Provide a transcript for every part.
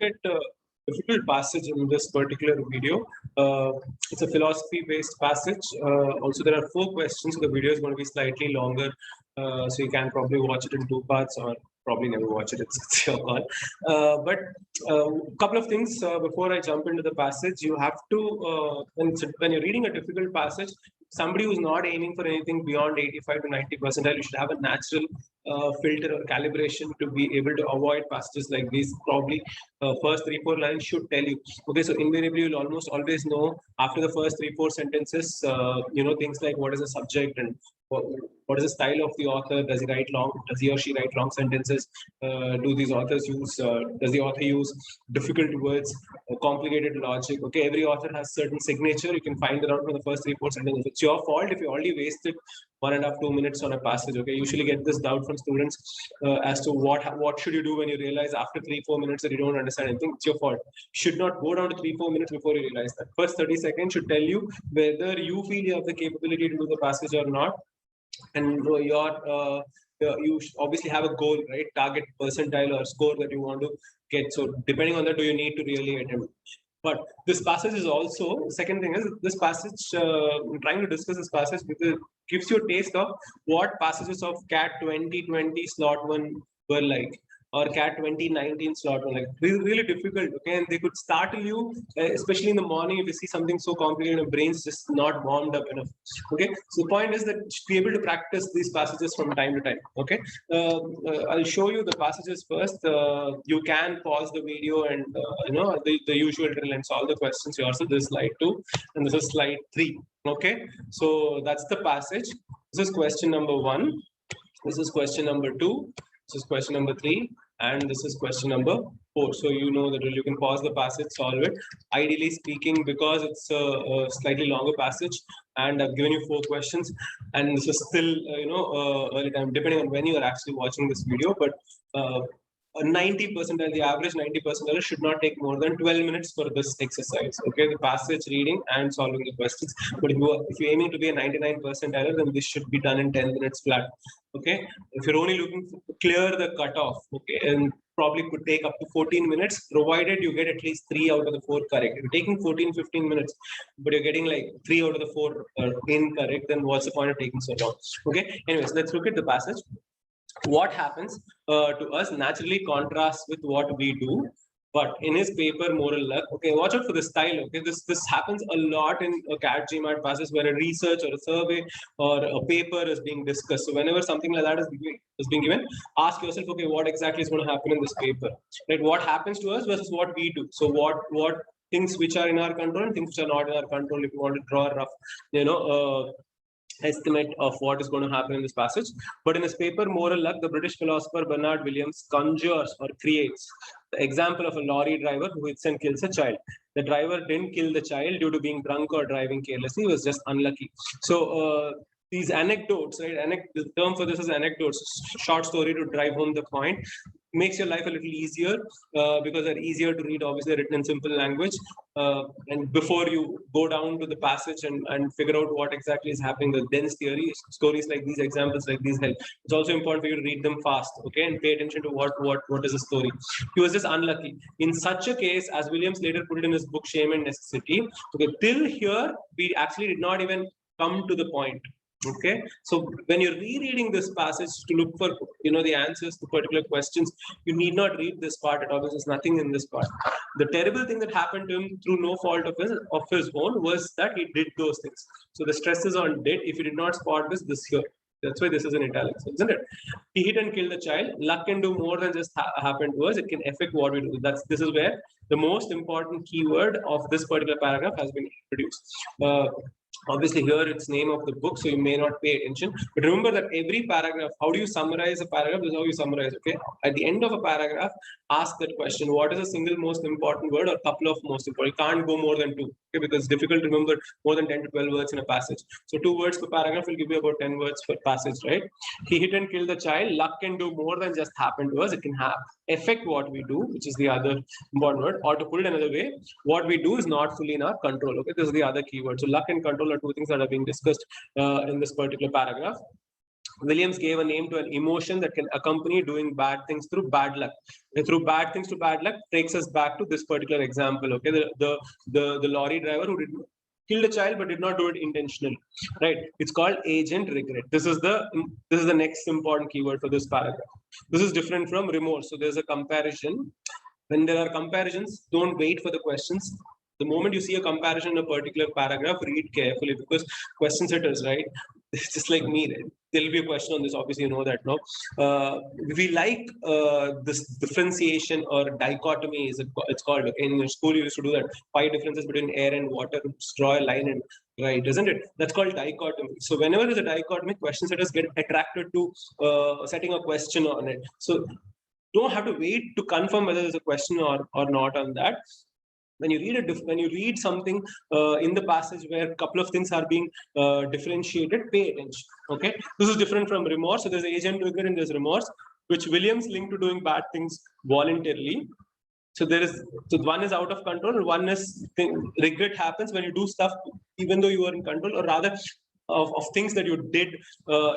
at a difficult passage in this particular video. It's a philosophy-based passage. Also, there are 4 questions. So the video is going to be slightly longer, so you can probably watch it in 2 parts or probably never watch it. It's your call. But a couple of things before I jump into the passage. You have to, when you're reading a difficult passage, somebody who's not aiming for anything beyond 85 to 90 percentile, you should have a natural filter or calibration to be able to avoid passages like these. Probably first 3-4 lines should tell you. Okay, so invariably you'll almost always know after the first 3-4 sentences, things like what is the subject and what is the style of the author. Does he write long? Does he or she write long sentences? Do these authors use? Does the author use difficult words, complicated logic? Okay, every author has certain signature. You can find it out from the first 3-4 sentences. It's your fault if you already wasted 1.5-2 minutes on a passage. Okay, usually get this doubt from students as to what should you do when you realize after 3-4 minutes that you don't understand anything. It's your fault. You should not go down to 3-4 minutes before you realize that. First 30 seconds should tell you whether you feel you have the capability to do the passage or not. And you obviously have a goal, right? Target percentile or score that you want to get. So depending on that, do you need to really attempt? But this passage is also, second thing is this passage, I'm trying to discuss this passage because it gives you a taste of what passages of CAT 2020 slot 1 were like, or CAT 2019 slot 1, like really difficult. Okay, and they could startle you, especially in the morning if you see something so complicated, your brain's just not warmed up enough. Okay, so the point is that you should be able to practice these passages from time to time. Okay, I'll show you the passages first. You can pause the video and the usual drill and solve the questions yourself. This is slide 2 and this is slide 3. Okay, so that's the passage. This is question number 1. This is question number 2. This is question number 3, and this is question number 4. So you know that you can pause the passage, solve it. Ideally speaking, because it's a slightly longer passage, and I've given you 4 questions, and this is still early time, depending on when you are actually watching this video. But 90 percentile, the average 90 percentile should not take more than 12 minutes for this exercise. Okay, the passage reading and solving the questions. But if you're aiming to be a 99 percentile, then this should be done in 10 minutes flat. Okay, if you're only looking to clear the cutoff, okay, and probably could take up to 14 minutes, provided you get at least 3 out of the 4 correct. If you're taking 14-15 minutes, but you're getting like 3 out of the 4 incorrect, then what's the point of taking so long? Okay, anyways, let's look at the passage. What happens to us naturally contrasts with what we do. But in his paper, Moral Luck, okay, watch out for the style. Okay, this happens a lot in a CAT GMAT passes where a research or a survey or a paper is being discussed. So whenever something like that is being given, ask yourself, okay, what exactly is going to happen in this paper? Right? What happens to us versus what we do? So what things which are in our control and things which are not in our control. If you want to draw a rough, estimate of what is going to happen in this passage. But in his paper, Moral Luck, the British philosopher Bernard Williams conjures or creates the example of a lorry driver who hits and kills a child. The driver didn't kill the child due to being drunk or driving carelessly. He was just unlucky. So these anecdotes, right? The term for this is anecdotes, short story to drive home the point. Makes your life a little easier because they're easier to read, obviously written in simple language. And before you go down to the passage and figure out what exactly is happening, the dense theory, stories like these, examples like these help. It's also important for you to read them fast, okay, and pay attention to what is the story. He was just unlucky. In such a case, as Williams later put it in his book Shame and Necessity, okay, till here, we actually did not even come to the point. Okay, so when you're rereading this passage to look for the answers to particular questions, you need not read this part at all. There's nothing in this part. The terrible thing that happened to him through no fault of his own was that he did those things. So the stress is on did. If you did not spot this here. That's why this is in italics, isn't it? He hit and killed the child. Luck can do more than just happen to us. It can affect what we do. This is where the most important keyword of this particular paragraph has been introduced. Obviously, here it's name of the book, so you may not pay attention. But remember that every paragraph, how do you summarize a paragraph? This is how you summarize, okay? At the end of a paragraph, ask that question. What is the single most important word or couple of most important? You can't go more than 2, okay? Because it's difficult to remember more than 10 to 12 words in a passage. So 2 words per paragraph will give you about 10 words per passage, right? He hit and killed the child. Luck can do more than just happen to us. It can affect what we do, which is the other important word. Or to put it another way, what we do is not fully in our control, okay? This is the other keyword. So luck and control are 2 things that are being discussed in this particular paragraph. Williams gave a name to an emotion that can accompany doing bad things through bad luck. And through bad things to bad luck takes us back to this particular example. Okay, the lorry driver who killed a child but did not do it intentionally. Right? It's called agent regret. This is the next important keyword for this paragraph. This is different from remorse. So there's a comparison. When there are comparisons, don't wait for the questions. The moment you see a comparison in a particular paragraph, read carefully, because question setters, right? It's just like me, right? There'll be a question on this. Obviously, you know that, no? We like this differentiation or dichotomy, it's called. Okay? In school, you used to do that. 5 differences between air and water. Draw a line and write, isn't it? That's called dichotomy. So whenever there's a dichotomy, question setters get attracted to setting a question on it. So don't have to wait to confirm whether there's a question or not on that. When you read something in the passage where a couple of things are being differentiated, pay attention. Okay, this is different from remorse. So there's agent regret and there's remorse, which Williams linked to doing bad things voluntarily. So one is out of control, and one is regret happens when you do stuff even though you are in control, or rather of things that you did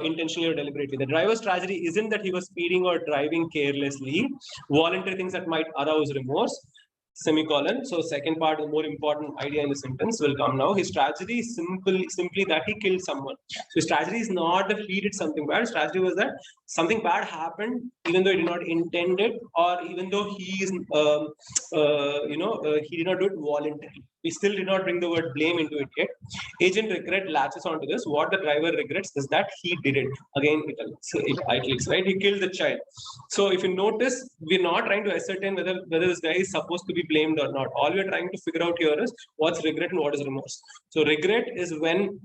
intentionally or deliberately. The driver's tragedy isn't that he was speeding or driving carelessly. Voluntary things that might arouse remorse. Semicolon. So second part, the more important idea in the sentence will come now. His tragedy is simply that he killed someone. So his tragedy is not that he did something bad. His tragedy was that something bad happened, even though he did not intend it, or even though he is, he did not do it voluntarily. We still did not bring the word blame into it yet. Agent regret latches onto this. What the driver regrets is that he did it. Again, it italics, right? He killed the child. So if you notice, we're not trying to ascertain whether this guy is supposed to be blamed or not. All we're trying to figure out here is what's regret and what is remorse. So regret is when,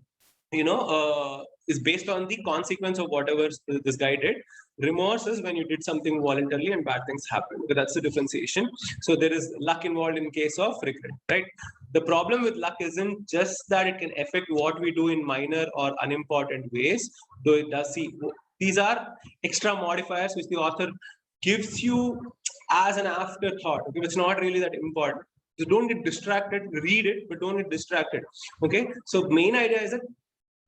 is based on the consequence of whatever this guy did. Remorse is when you did something voluntarily and bad things happen. Okay, that's the differentiation. So there is luck involved in case of regret, right? The problem with luck isn't just that it can affect what we do in minor or unimportant ways, though it does see. These are extra modifiers which the author gives you as an afterthought. Okay, it's not really that important. So don't get distracted. Read it, but don't get distracted. Okay. So main idea is that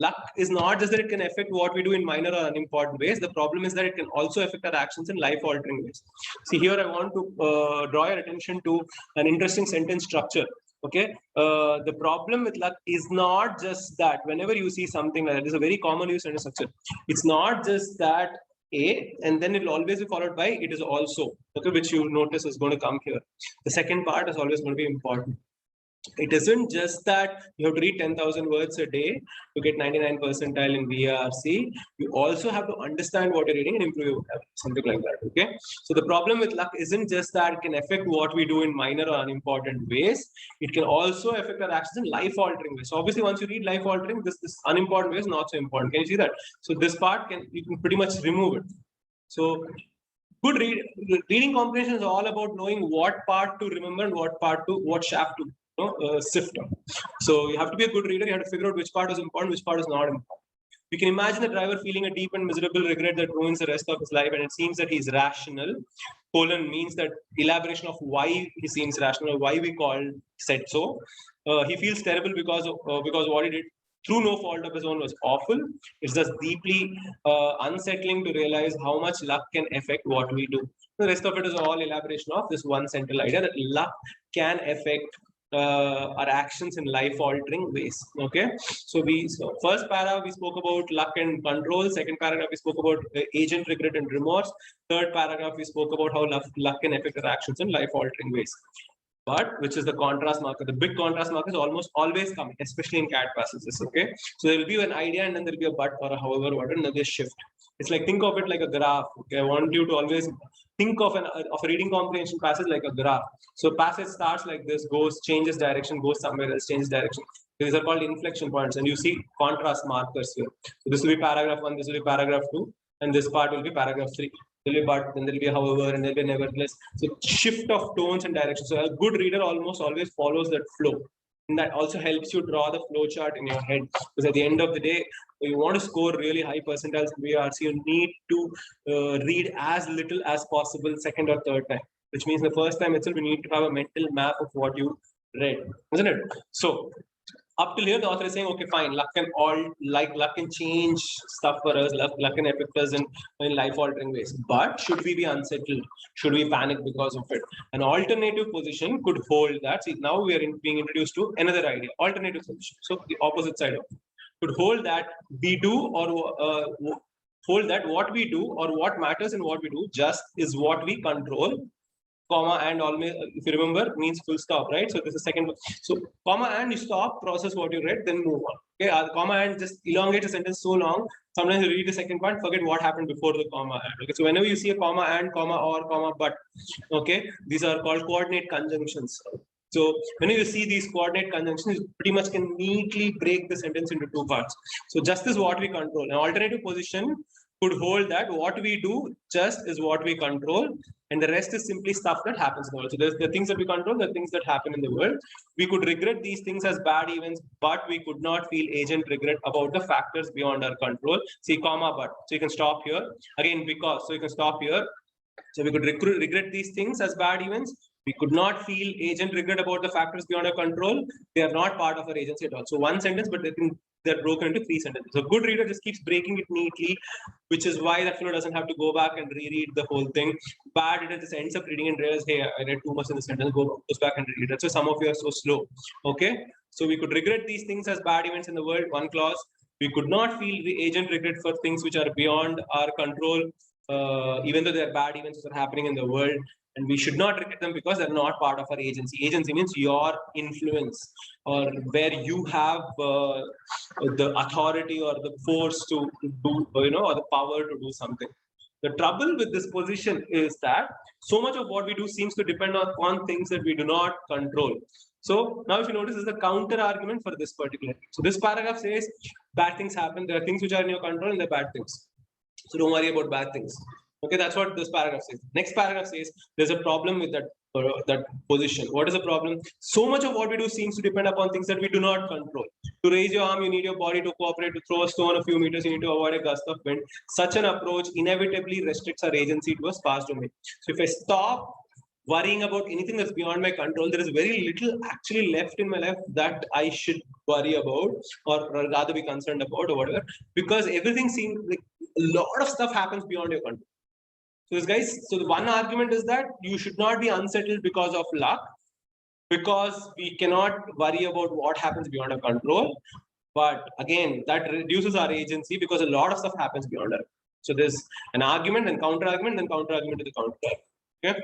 luck is not just that it can affect what we do in minor or unimportant ways. The problem is that it can also affect our actions in life-altering ways. See, here I want to draw your attention to an interesting sentence structure. Okay, the problem with luck is not just that whenever you see something like that, it's a very common use sentence structure. It's not just that A, and then it will always be followed by it is also, okay, which you notice is going to come here. The second part is always going to be important. It isn't just that you have to read 10,000 words a day to get 99 percentile in VRC. You also have to understand what you're reading and improve your vocabulary, something like that. Okay. So the problem with luck isn't just that it can affect what we do in minor or unimportant ways. It can also affect our actions in life-altering ways. So obviously, once you read life-altering, this unimportant way is not so important. Can you see that? So this part you can pretty much remove it. So good reading comprehension is all about knowing what part to remember and what shaft to sift on. So you have to be a good reader. You have to figure out which part is important, which part is not important. You can imagine the driver feeling a deep and miserable regret that ruins the rest of his life, and it seems that he's rational. Colon means that elaboration of why he seems rational, or why we said so. He feels terrible because what he did through no fault of his own was awful. It's just deeply unsettling to realize how much luck can affect what we do. The rest of it is all elaboration of this one central idea that luck can affect our actions in life-altering ways. Okay, so first paragraph we spoke about luck and control. Second paragraph we spoke about agent regret and remorse. Third paragraph we spoke about how luck can affect our actions in life-altering ways. But which is the contrast marker? The big contrast marker is almost always coming, especially in CAT passages. Okay, so there will be an idea and then there will be a but or a however, what, and then they shift. It's like, think of it like a graph. Okay, I want you to always think of a reading comprehension passage like a graph. So passage starts like this, changes direction, goes somewhere else, changes direction. These are called inflection points, and you see contrast markers here. So this will be paragraph 1, this will be paragraph 2, and this part will be paragraph 3. There will be but, then there will be however, and there will be nevertheless. So shift of tones and direction. So a good reader almost always follows that flow. And that also helps you draw the flow chart in your head. Because at the end of the day, if you want to score really high percentiles in VRC, you need to read as little as possible second or third time. Which means the first time itself, you need to have a mental map of what you read, isn't it? So Up till here, the author is saying, okay, fine, luck can change stuff for us, luck can affect us in life-altering ways. But should we be unsettled? Should we panic because of it? An alternative position could hold that. See, now we are being introduced to another idea, alternative position. So the opposite side of it could hold that we do hold that what we do or what matters in what we do just is what we control, comma and always, if you remember, means full stop, right? So this is second. So comma and you stop, process what you read, then move on. Okay, comma and just elongate a sentence so long. Sometimes you read the second part, forget what happened before the comma and. Okay, so whenever you see a comma and, comma or, comma but, okay, these are called coordinate conjunctions. So whenever you see these coordinate conjunctions, you pretty much can neatly break the sentence into two parts. So just is what we control. An alternative position could hold that what we do just is what we control, and the rest is simply stuff that happens in the world. So there's the things that we control, the things that happen in the world. We could regret these things as bad events, but we could not feel agent regret about the factors beyond our control. See, comma, but. So you can stop here. Again, because. So you can stop here. So we could regret these things as bad events. We could not feel agent regret about the factors beyond our control. They are not part of our agency at all. So one sentence, but they're broken into three sentences. So good reader just keeps breaking it neatly, which is why that fellow doesn't have to go back and reread the whole thing. Bad reader just ends up reading and realizes, hey, I read too much in the sentence, goes back and read it. That's why some of you are so slow. Okay. So we could regret these things as bad events in the world, one clause. We could not feel the agent regret for things which are beyond our control, even though there are bad events that are happening in the world. And we should not regret them because they're not part of our agency. Agency means your influence, or where you have the authority or the force to do, or the power to do something. The trouble with this position is that so much of what we do seems to depend on things that we do not control. So now if you notice, there's a counter argument for this particular thing. So this paragraph says bad things happen. There are things which are in your control and they're bad things. So don't worry about bad things. Okay, that's what this paragraph says. Next paragraph says there's a problem with that position. What is the problem? So much of what we do seems to depend upon things that we do not control. To raise your arm, you need your body to cooperate. To throw a stone a few meters, you need to avoid a gust of wind. Such an approach inevitably restricts our agency to a sparse domain. So if I stop worrying about anything that's beyond my control, there is very little actually left in my life that I should worry about, or rather be concerned about, or whatever, because everything seems like a lot of stuff happens beyond your control. So this guys, so the one argument is that you should not be unsettled because of luck, because we cannot worry about what happens beyond our control. But again, that reduces our agency because a lot of stuff happens beyond our. So there's an argument and counter argument, then counter argument to the counter. Okay.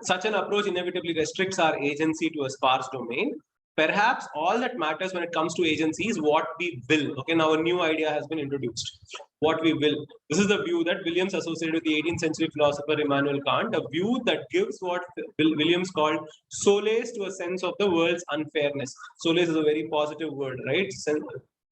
Such an approach inevitably restricts our agency to a sparse domain. Perhaps all that matters when it comes to agency is what we will. Okay, now a new idea has been introduced. What we will. This is the view that Williams associated with the 18th century philosopher Immanuel Kant, a view that gives what Williams called solace to a sense of the world's unfairness. Solace is a very positive word, right?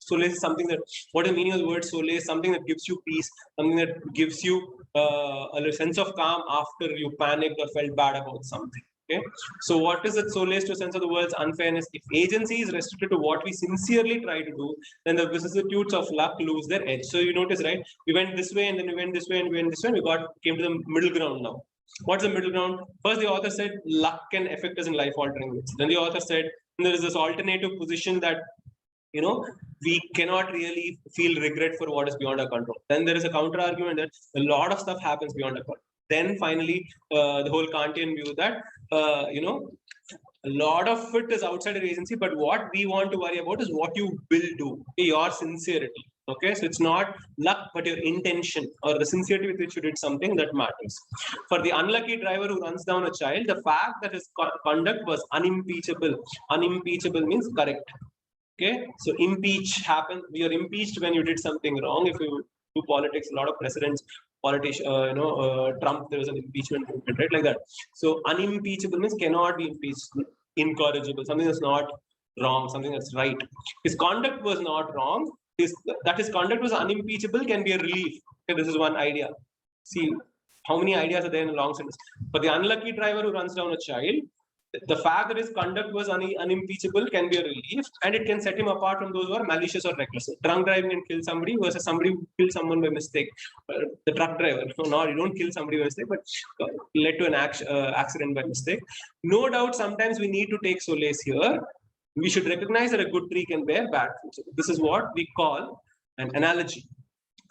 Solace is something that, what is the meaning of the word solace? Something that gives you peace, something that gives you a sense of calm after you panicked or felt bad about something. Okay, so what is it solace to a sense of the world's unfairness? If agency is restricted to what we sincerely try to do, then the vicissitudes of luck lose their edge. So you notice, right? We went this way and then we went this way and we went this way. And we came to the middle ground now. What's the middle ground? First, the author said luck can affect us in life-altering ways. Then the author said there is this alternative position that we cannot really feel regret for what is beyond our control. Then there is a counter argument that a lot of stuff happens beyond our control. Then finally, the whole Kantian view that, a lot of it is outside our agency, but what we want to worry about is what you will do, your sincerity. Okay, so it's not luck, but your intention or the sincerity with which you did something that matters. For the unlucky driver who runs down a child, the fact that his conduct was unimpeachable. Unimpeachable means correct. Okay, so impeach happens. We are impeached when you did something wrong. If you do politics, a lot of presidents, Trump, there was an impeachment movement, right? Like that. So unimpeachable means cannot be impeached, incorrigible, something that's not wrong, something that's right. His conduct was not wrong. That his conduct was unimpeachable can be a relief. Okay, this is one idea. See how many ideas are there in a long sentence. For the unlucky driver who runs down a child, the fact that his conduct was unimpeachable can be a relief, and it can set him apart from those who are malicious or reckless. Drunk driving and kill somebody versus somebody who killed someone by mistake. The truck driver, no, you don't kill somebody by mistake, but led to an accident by mistake. No doubt, sometimes we need to take solace here, We should recognize that a good tree can bear bad fruits. This is what we call an analogy.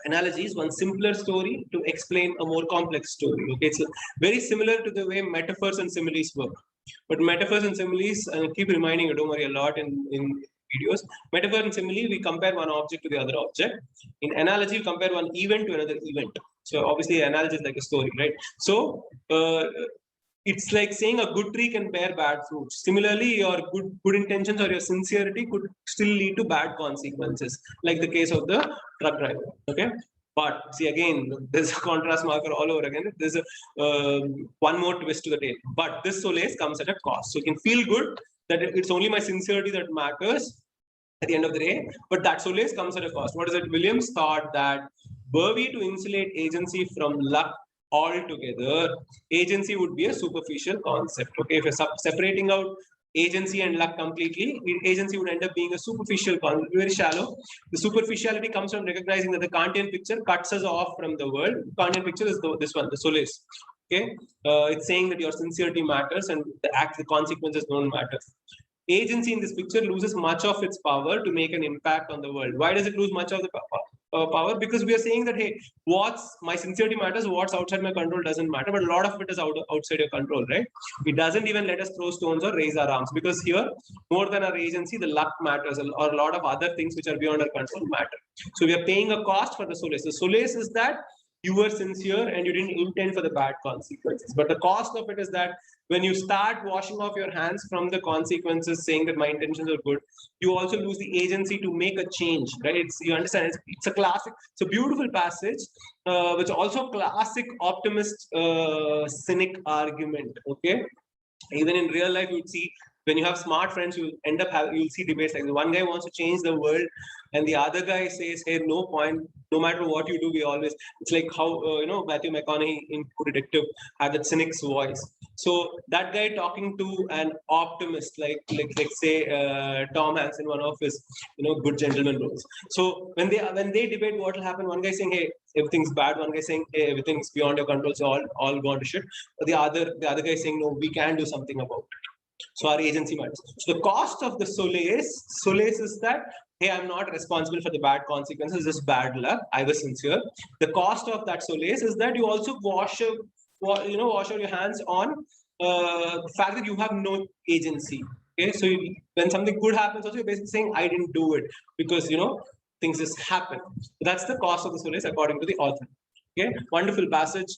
Analogy is one simpler story to explain a more complex story. Okay, it's very similar to the way metaphors and similes work. But metaphors and similes, and I keep reminding you, don't worry, a lot in videos. Metaphor and simile, we compare one object to the other object. In analogy, you compare one event to another event. So obviously, analogy is like a story, right? So it's like saying a good tree can bear bad fruits. Similarly, your good intentions or your sincerity could still lead to bad consequences, like the case of the truck driver. Okay, but see again, there's a contrast marker all over again. There's a one more twist to the tale. But this solace comes at a cost. So you can feel good that it's only my sincerity that matters at the end of the day, but that solace comes at a cost. What is it? Williams thought that were we to insulate agency from luck altogether, agency would be a superficial concept. Okay, if you're separating out agency and luck completely, agency would end up being a superficial concept, very shallow. The superficiality comes from recognizing that the Kantian picture cuts us off from the world. Kantian picture is this one, the solace. Okay, it's saying that your sincerity matters and the consequences don't matter. Agency in this picture loses much of its power to make an impact on the world. Why does it lose much of the power? Because we are saying that, hey, what's my sincerity matters, what's outside my control doesn't matter, but a lot of it is outside your control, right? It doesn't even let us throw stones or raise our arms, because here, more than our agency, the luck matters, or a lot of other things which are beyond our control matter. So we are paying a cost for the solace. The solace is that you were sincere and you didn't intend for the bad consequences. But the cost of it is that when you start washing off your hands from the consequences, saying that my intentions are good, you also lose the agency to make a change, right? You understand, it's a classic, it's a beautiful passage, which also classic optimist cynic argument, okay? Even in real life, you'd see, when you have smart friends, you'll see debates like one guy wants to change the world and the other guy says, hey, no point, no matter what you do, we always, it's like how Matthew McConaughey in Detective had that cynic's voice. So that guy talking to an optimist, like say Tom Hanks in one of his Good Gentleman roles. So when they debate what will happen, one guy saying, hey, everything's bad, one guy saying, hey, everything's beyond your control, so all gone to shit. But the other guy saying, no, we can do something about it. So our agency matters. So the cost of the solace is that, hey, I'm not responsible for the bad consequences, just bad luck. I was sincere. The cost of that solace is that you also wash out your hands on the fact that you have no agency. Okay, so when something good happens, also you're basically saying, I didn't do it because things just happen. So that's the cost of the solace according to the author. Okay, wonderful passage.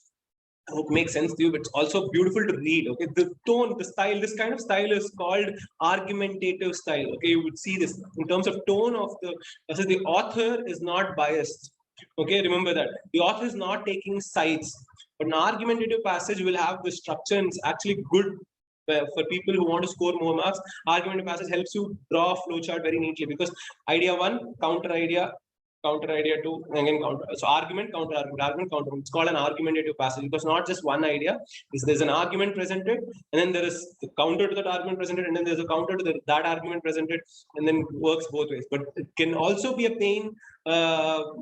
I hope it makes sense to you, but it's also beautiful to read. Okay, the tone, the style, this kind of style is called argumentative style. Okay, you would see this in terms of tone of the author is not biased. Okay, remember that the author is not taking sides, but an argumentative passage will have the structure and it's actually good for people who want to score more marks. Argumentative passage helps you draw a flowchart very neatly, because idea one, counter idea 2, again counter. So argument, counter argument, argument, counter. It's called an argumentative passage because not just one idea. There's an argument presented, and then there is the counter to that argument presented, and then there's a counter to that argument presented, and then it works both ways. But it can also be a pain,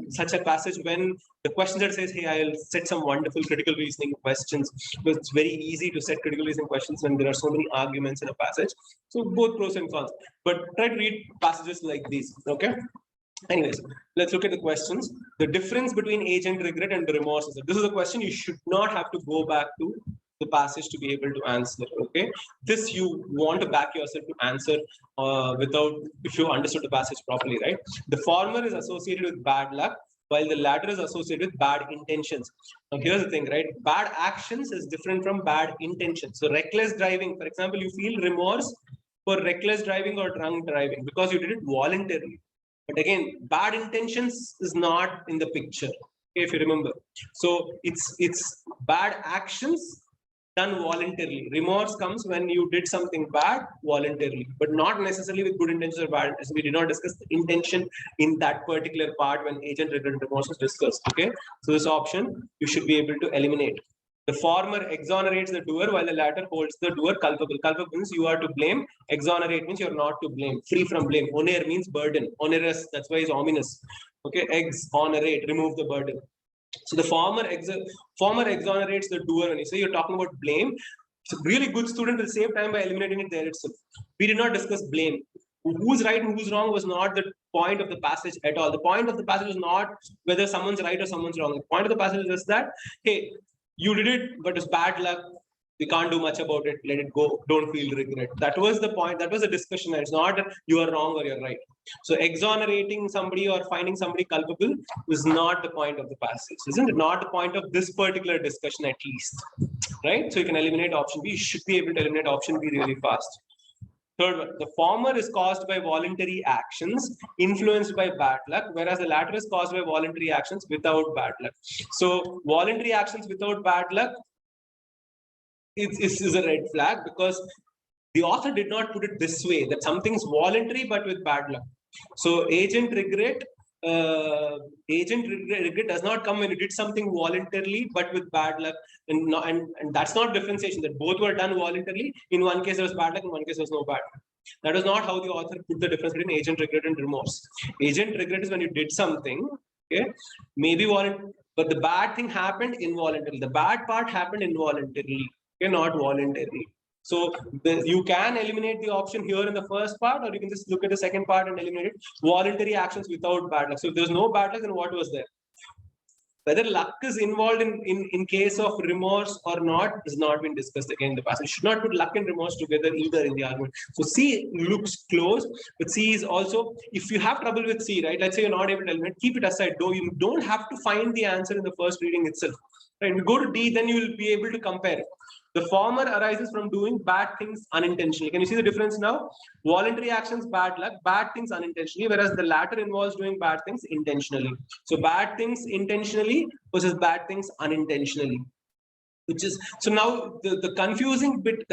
such a passage, when the questioner says, hey, I'll set some wonderful critical reasoning questions. Because it's very easy to set critical reasoning questions when there are so many arguments in a passage. So both pros and cons. But try to read passages like these, okay? Anyways, let's look at the questions. The difference between agent regret and remorse. This is a question you should not have to go back to the passage to be able to answer. Okay, this you want to back yourself to answer if you understood the passage properly, right? The former is associated with bad luck, while the latter is associated with bad intentions. Now, here's the thing, right? Bad actions is different from bad intentions. So, reckless driving, for example, you feel remorse for reckless driving or drunk driving because you did it voluntarily. But again, bad intentions is not in the picture, okay, if you remember. So it's bad actions done voluntarily. Remorse comes when you did something bad voluntarily, but not necessarily with good intentions or bad intentions. We did not discuss the intention in that particular part when agent regret and remorse was discussed. Okay, so this option you should be able to eliminate. The former exonerates the doer, while the latter holds the doer culpable. Culpable means you are to blame. Exonerate means you're not to blame. Free from blame. Oner means burden. Onerous, that's why it's ominous. Okay, exonerate, remove the burden. So the former exonerates the doer. When you say you're talking about blame, it's a really good student will save time by eliminating it there itself. We did not discuss blame. Who's right and who's wrong was not the point of the passage at all. The point of the passage was not whether someone's right or someone's wrong. The point of the passage is just that, hey, you did it, but it's bad luck. We can't do much about it. Let it go. Don't feel regret. That was the point. That was the discussion. It's not that you are wrong or you're right. So exonerating somebody or finding somebody culpable is not the point of the passage, isn't it? Not the point of this particular discussion, at least, right? So you can eliminate option B. You should be able to eliminate option B really fast. Third one, the former is caused by voluntary actions influenced by bad luck, whereas the latter is caused by voluntary actions without bad luck. So voluntary actions without bad luck is a red flag, because the author did not put it this way, that something's voluntary but with bad luck. So agent regret does not come when you did something voluntarily but with bad luck, and that's not differentiation, that both were done voluntarily. In one case there was bad luck, in one case there was no bad luck. That is not how the author put the difference between agent regret and remorse. Agent regret is when you did something, okay, maybe voluntary, but the bad thing happened involuntarily. The bad part happened involuntarily, okay, not voluntarily. So you can eliminate the option here in the first part, or you can just look at the second part and eliminate it. Voluntary actions without bad luck. So if there's no bad luck, then what was there? Whether luck is involved in case of remorse or not is not been discussed again in the past. You should not put luck and remorse together either in the argument. So C looks close, but C is also, if you have trouble with C, right? Let's say you're not able to eliminate, keep it aside. You don't have to find the answer in the first reading itself. Right? You go to D, then you will be able to compare it. The former arises from doing bad things unintentionally. Can you see the difference now? Voluntary actions, bad luck, bad things unintentionally, whereas the latter involves doing bad things intentionally. So bad things intentionally versus bad things unintentionally. Which is, so now the confusing bit,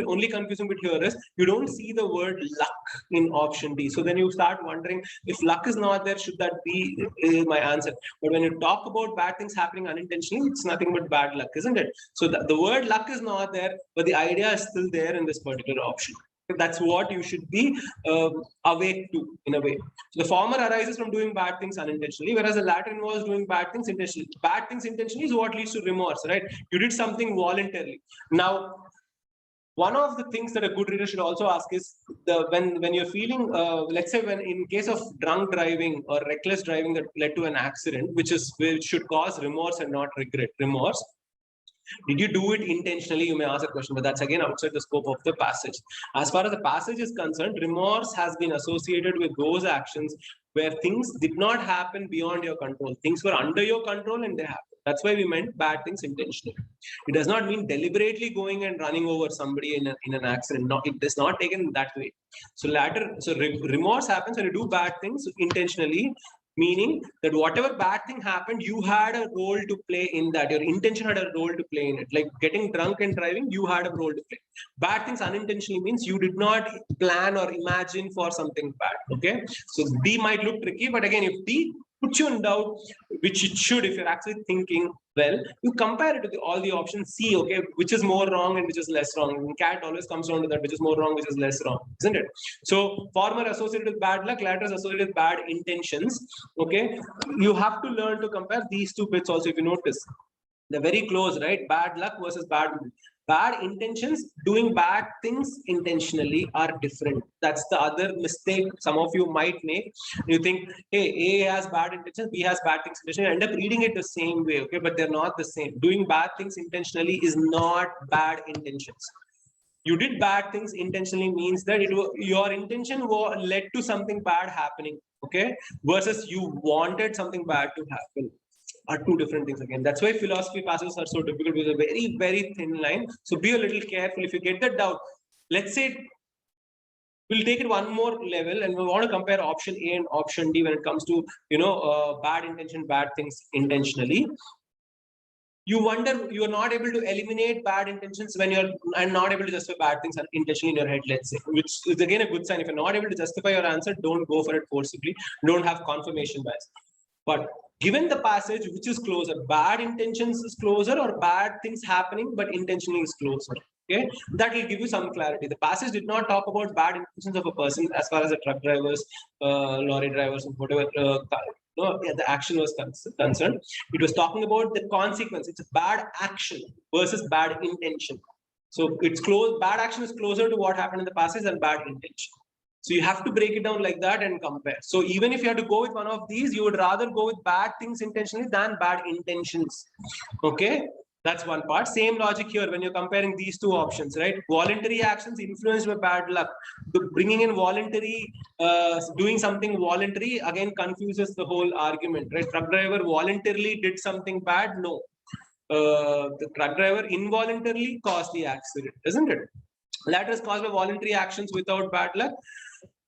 only confusing bit here is you don't see the word luck in option D. So then you start wondering, if luck is not there, should that be my answer? But when you talk about bad things happening unintentionally, it's nothing but bad luck, isn't it? So the word luck is not there, but the idea is still there in this particular option. That's what you should be awake to, in a way. So the former arises from doing bad things unintentionally, whereas the latter involves doing bad things intentionally. Bad things intentionally is what leads to remorse, right? You did something voluntarily. Now, one of the things that a good reader should also ask is, when you're feeling, let's say when in case of drunk driving or reckless driving that led to an accident, which should cause remorse and not regret. Remorse. Did you do it intentionally? You may ask a question, but that's again outside the scope of the passage. As far as the passage is concerned, remorse has been associated with those actions where things did not happen beyond your control. Things were under your control and they happened. That's why we meant bad things intentionally. It does not mean deliberately going and running over somebody in an accident. No, it is not taken that way. So remorse happens when you do bad things intentionally, meaning that whatever bad thing happened, you had a role to play in that. Your intention had a role to play in it. Like getting drunk and driving, you had a role to play. Bad things unintentionally means you did not plan or imagine for something bad. Okay, so D might look tricky, but again, if D puts you in doubt, which it should if you're actually thinking well, you compare it to all the options, see, okay, which is more wrong and which is less wrong. And CAT always comes down to that, which is more wrong, which is less wrong, isn't it? So former associated with bad luck, latter is associated with bad intentions. Okay, you have to learn to compare these two bits also. If you notice, they're very close, right? Bad luck versus bad intentions. Doing bad things intentionally are different. That's the other mistake some of you might make. You think, hey, A has bad intentions, B has bad things intentionally. You end up reading it the same way, okay? But they're not the same. Doing bad things intentionally is not bad intentions. You did bad things intentionally means that your intention led to something bad happening, okay? Versus you wanted something bad to happen. Are two different things again. That's why philosophy passages are so difficult, with a very, very thin line. So be a little careful. If you get that doubt, let's say we'll take it one more level and we want to compare option A and option D when it comes to, bad intention, bad things intentionally. You wonder, you are not able to eliminate bad intentions when you're not able to justify bad things intentionally in your head, let's say, which is again a good sign. If you're not able to justify your answer, don't go for it forcibly. Don't have confirmation bias. But given the passage, which is closer, bad intentions is closer or bad things happening, but intentionally is closer. Okay, that will give you some clarity. The passage did not talk about bad intentions of a person as far as the truck drivers, lorry drivers, and whatever the action was concerned. It was talking about the consequence. It's a bad action versus bad intention. So it's close. Bad action is closer to what happened in the passage than bad intention. So you have to break it down like that and compare. So even if you have to go with one of these, you would rather go with bad things intentionally than bad intentions. Okay, that's one part. Same logic here when you're comparing these two options, right? Voluntary actions influenced by bad luck. Bringing in voluntary, doing something voluntary again confuses the whole argument, right? Truck driver voluntarily did something bad. No, the truck driver involuntarily caused the accident, isn't it? Latter is caused by voluntary actions without bad luck.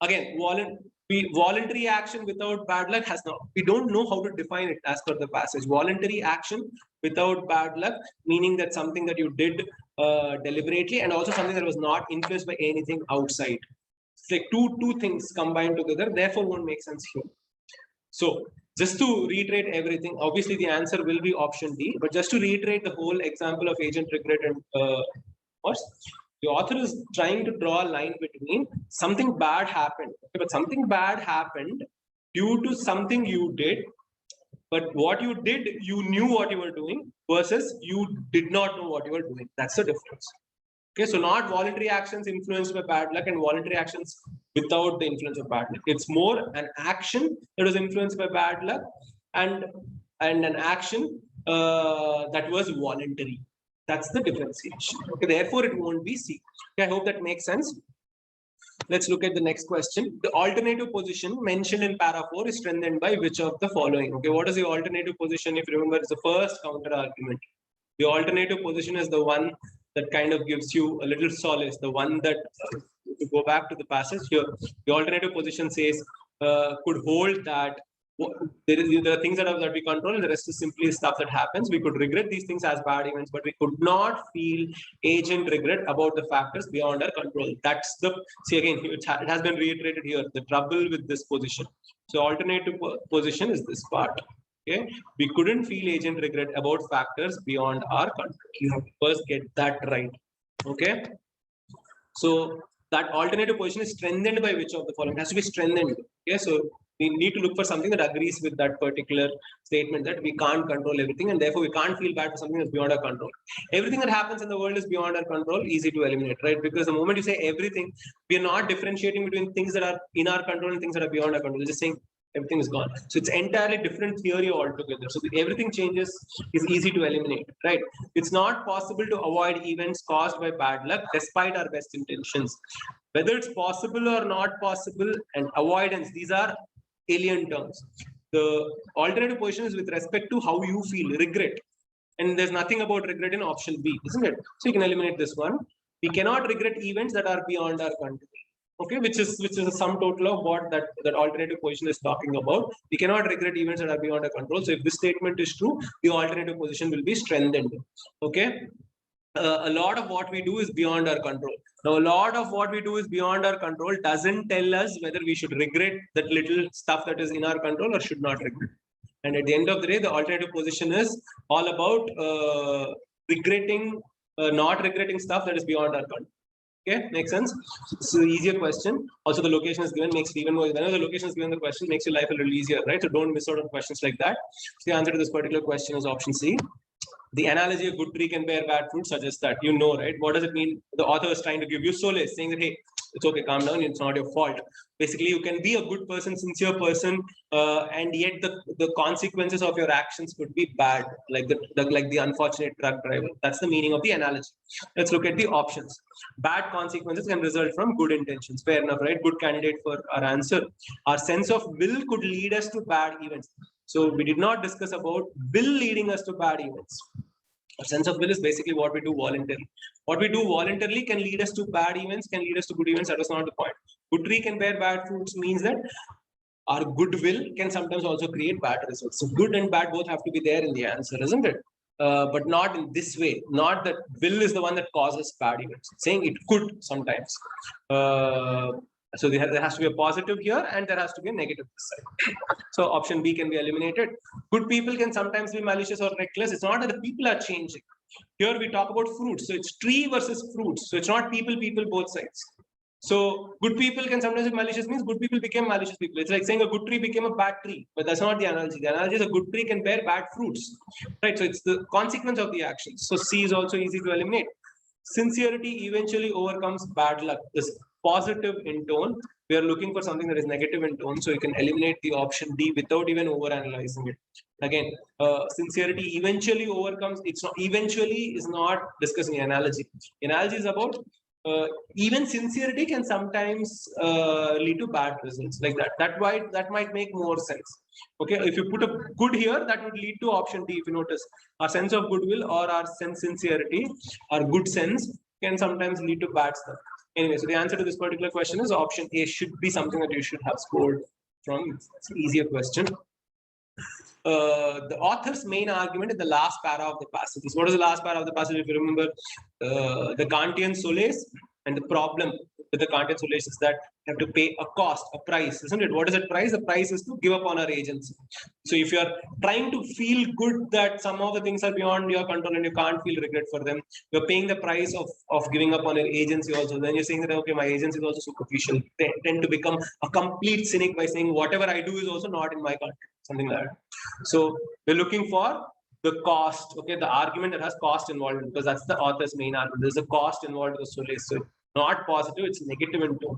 Again, voluntary action without bad luck has not. We don't know how to define it as per the passage. Voluntary action without bad luck, meaning that something that you did deliberately, and also something that was not influenced by anything outside. It's like two things combined together. Therefore, won't make sense here. So just to reiterate everything, obviously the answer will be option D. But just to reiterate the whole example of agent regret and the author is trying to draw a line between something bad happened, but something bad happened due to something you did, but what you did, you knew what you were doing versus you did not know what you were doing. That's the difference. Okay, so not voluntary actions influenced by bad luck and voluntary actions without the influence of bad luck. It's more an action that was influenced by bad luck and an action that was voluntary. That's the differentiation. Okay, therefore it won't be C. Okay, I hope that makes sense. Let's look at the next question. The alternative position mentioned in para 4 is strengthened by which of the following? Okay, what is the alternative position? If you remember, it's the first counter argument. The alternative position is the one that kind of gives you a little solace. The one that, to go back to the passage here, the alternative position says could hold that there are things that we control, and the rest is simply stuff that happens. We could regret these things as bad events, but we could not feel agent regret about the factors beyond our control. That's the, see again, it has been reiterated here, the trouble with this position. So alternative position is this part. Okay, we couldn't feel agent regret about factors beyond our control. You have to first get that right. Okay, so that alternative position is strengthened by which of the following? It has to be strengthened. Okay, so we need to look for something that agrees with that particular statement that we can't control everything, and therefore we can't feel bad for something that's beyond our control. Everything that happens in the world is beyond our control, easy to eliminate, right? Because the moment you say everything, we are not differentiating between things that are in our control and things that are beyond our control. We're just saying everything is gone. So it's entirely different theory altogether. So everything changes is easy to eliminate, right? It's not possible to avoid events caused by bad luck despite our best intentions. Whether it's possible or not possible, and avoidance, these are alien terms. The alternative position is with respect to how you feel, regret. And there's nothing about regret in option B, isn't it? So you can eliminate this one. We cannot regret events that are beyond our control. Okay, which is a sum total of what that alternative position is talking about. We cannot regret events that are beyond our control. So if this statement is true, the alternative position will be strengthened. Okay. A lot of what we do is beyond our control. Now, a lot of what we do is beyond our control doesn't tell us whether we should regret that little stuff that is in our control or should not regret. And at the end of the day, the alternative position is all about regretting, not regretting stuff that is beyond our control. Okay, makes sense? It's an easier question. Also, the location is given, makes it even more. Whenever the location is given, the question makes your life a little easier, right? So don't miss out on questions like that. So the answer to this particular question is option C. The analogy of good tree can bear bad fruit suggests that, you know, right? What does it mean? The author is trying to give you solace, saying that, hey, it's okay, calm down, it's not your fault. Basically, you can be a good person, sincere person, and yet the consequences of your actions could be bad, like the unfortunate truck driver. That's the meaning of the analogy. Let's look at the options. Bad consequences can result from good intentions. Fair enough, right? Good candidate for our answer. Our sense of will could lead us to bad events. So we did not discuss about will leading us to bad events. Our sense of will is basically what we do voluntarily. What we do voluntarily can lead us to bad events, can lead us to good events. That was not the point. Good tree can bear bad fruits means that our goodwill can sometimes also create bad results. So good and bad both have to be there in the answer, isn't it? But not in this way. Not that will is the one that causes bad events. Saying it could sometimes. So there has to be a positive here and there has to be a negative this side. So option B can be eliminated. Good people can sometimes be malicious or reckless. It's not that the people are changing. Here we talk about fruits. So it's tree versus fruits. So it's not people both sides. So good people can sometimes be malicious means good people became malicious people. It's like saying a good tree became a bad tree, but that's not the analogy. The analogy is a good tree can bear bad fruits, right? So it's the consequence of the actions. So C is also easy to eliminate. Sincerity eventually overcomes bad luck. positive in tone. We are looking for something that is negative in tone, so you can eliminate the option D without even over-analyzing it. Again, sincerity eventually overcomes. It's not eventually is not discussing analogy. Analogy is about even sincerity can sometimes lead to bad results like that. That might make more sense. Okay, if you put a good here, that would lead to option D. If you notice, our sense of goodwill or our sincerity, our good sense can sometimes lead to bad stuff. Anyway, so the answer to this particular question is option A should be something that you should have scored from. It's an easier question. The author's main argument in the last para of the passage. What is the last para of the passage? If you remember, the Kantian solace and the problem with the Kantian solace is that you have to pay a cost, a price, isn't it? What is that price? The price is to give up on our agency. So if you are trying to feel good that some of the things are beyond your control and you can't feel regret for them, you're paying the price of giving up on your agency also. Then you're saying that, okay, my agency is also superficial. They tend to become a complete cynic by saying whatever I do is also not in my control, something like that. So we're looking for the cost, okay, the argument that has cost involved, because that's the author's main argument. There's a cost involved with the solace. So not positive, it's negative in tone.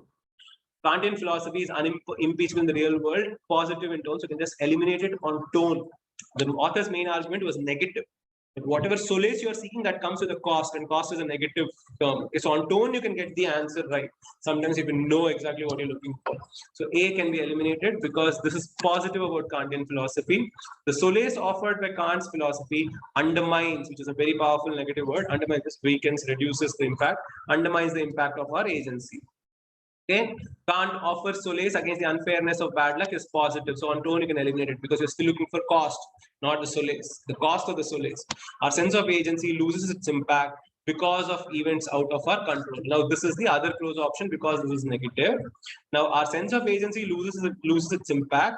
Kantian philosophy is unimpeachable in the real world, positive in tone, so you can just eliminate it on tone. The author's main argument was negative. But whatever solace you are seeking, that comes with a cost, and cost is a negative term. So on tone, you can get the answer right. Sometimes you can know exactly what you're looking for. So A can be eliminated because this is positive about Kantian philosophy. The solace offered by Kant's philosophy undermines, which is a very powerful negative word, undermines, weakens, reduces the impact, undermines the impact of our agency. Okay, Kant offers solace against the unfairness of bad luck is positive. So on tone, you can eliminate it because you're still looking for cost, not the solace. The cost of the solace. Our sense of agency loses its impact because of events out of our control. Now, this is the other close option because this is negative. Now, our sense of agency loses its impact,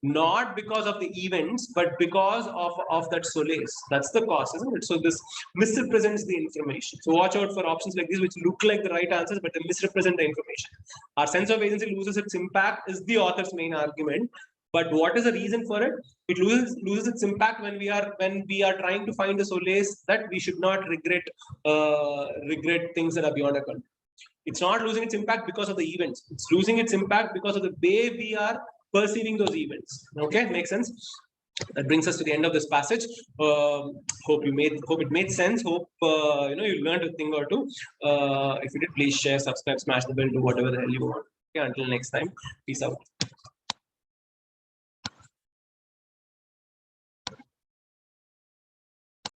not because of the events, but because of that solace. That's the cost, isn't it? So this misrepresents the information. So watch out for options like these, which look like the right answers, but they misrepresent the information. Our sense of agency loses its impact is the author's main argument. But what is the reason for it? It loses its impact when we are trying to find the solace that we should not regret things that are beyond our control. It's not losing its impact because of the events. It's losing its impact because of the way we are perceiving those events. Okay, makes sense. That brings us to the end of this passage. Hope it made sense. Hope you learned a thing or two. If you did, please share, subscribe, smash the bell, do whatever the hell you want. Okay, until next time, peace out.